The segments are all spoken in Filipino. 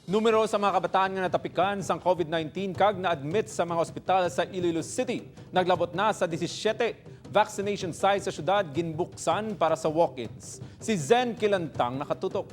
Numero sa mga kabataan nga natapikan sang COVID-19 kag na-admit sa mga ospital sa Iloilo City. Naglabot na sa 17 vaccination sites sa syudad ginbuksan para sa walk-ins. Si Zen Kilantang nakatutok.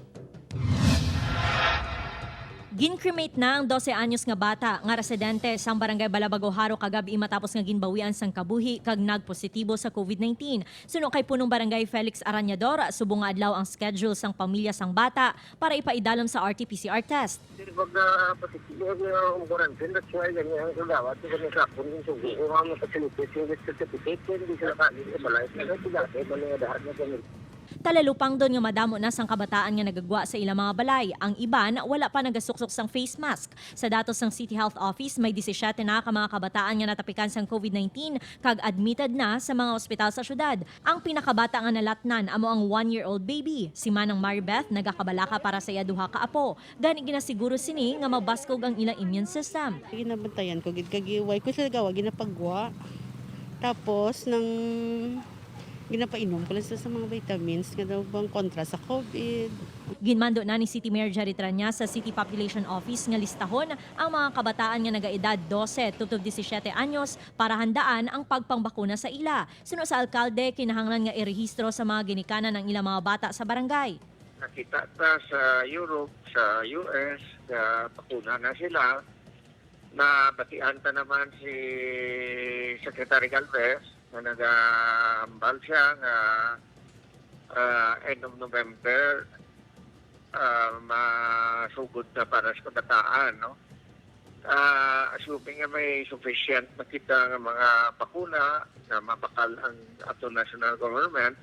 Gincriminate na ang 12 anyos nga bata nga residente sa barangay Balabago Haro kagabi matapos nga ginbawian sang kabuhi kag nagpositibo sa COVID-19. Suno kay punong barangay Felix Arañador, subong nga adlaw ang schedule sang pamilya sang bata para ipaidalom sa RT-PCR test. Pag positibo niya ang quarantine, that's why ganyan ang sulawat. Kasi sa kapon yung sugi, yung mga facilities, yung certificate, hindi sila kanin sa balay. Kaya sila, kaya mangyadahan na ganyan. Talalupang doon nga madamo na sang kabataan nga nagagwa sa ilang mga balay. Ang iban, wala pa nagasuksok sang face mask. Sa datos ng City Health Office, may 17 na ka mga kabataan nga natapikan sang COVID-19 kag admitted na sa mga ospital sa syudad. Ang pinakabata nga nalatnan amo ang 1-year-old baby. Si Manang Maribeth nagakabalaka para sa iya duha ka apo. Gani ginasiguro sini nga mabaskog ang ilang immune system. Ginabantayan ko, kagiway ko sa gawa, ginapagwa. Tapos, ginapainom ko lang sa mga vitamins nga daw bang kontra sa COVID. Ginmando na ni City Mayor Jerry Tranyas sa City Population Office nga listahon ang mga kabataan nga nagaedad 12 to 17 anyos para handaan ang pagpangbakuna sa ila. Suno sa alkalde, kinahanglan nga irehistro sa mga ginikanan ng ilang mga bata sa barangay. Nakita ta sa Europe, sa US, na pakuna na sila. Nabatian ta naman si Secretary Galvez na nag-ambal siya nga end of November masugod na para sa kabataan, no? Assuming nga may sufficient makita nga mga bakuna na mapakal ang ato national government,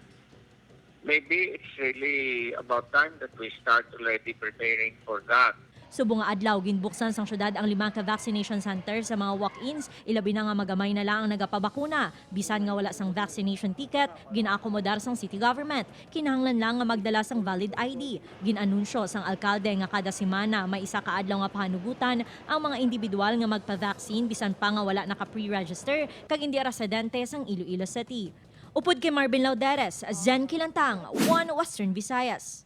maybe it's really about time that we start already preparing for that. Subong nga adlaw, ginbuksan sang syudad ang 5 ka vaccination center sa mga walk-ins. Ilabi na nga magamay na lang ang nagapabakuna. Bisan nga wala sang vaccination ticket, ginaakomodar sang city government. Kinahanglan lang nga magdala sang valid ID. Ginanunsyo sang alkalde nga kada semana may isa ka adlaw nga pahanugutan ang mga individual nga magpa-vaccine bisan pa nga wala naka-pre-register kag hindi residente sang Iloilo City. Upod kay Marvin Lauderes, Zen Kilantang, One Western Visayas.